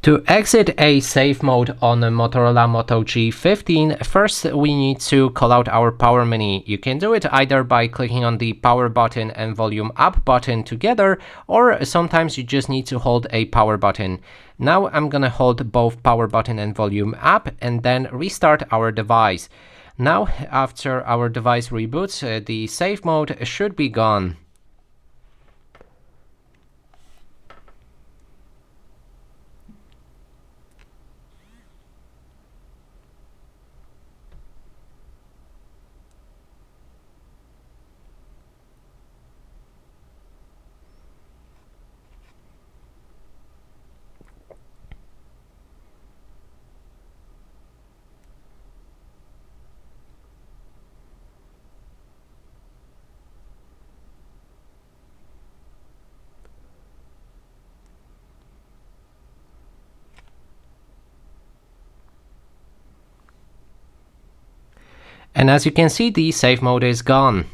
To exit a safe mode on a Motorola Moto G15, first we need to call out our power menu. You can do it either by clicking on the power button and volume up button together, or sometimes you just need to hold a power button. Now I'm gonna hold both power button and volume up and then restart our device. Now after our device reboots, the safe mode should be gone. And as you can see, the safe mode is gone.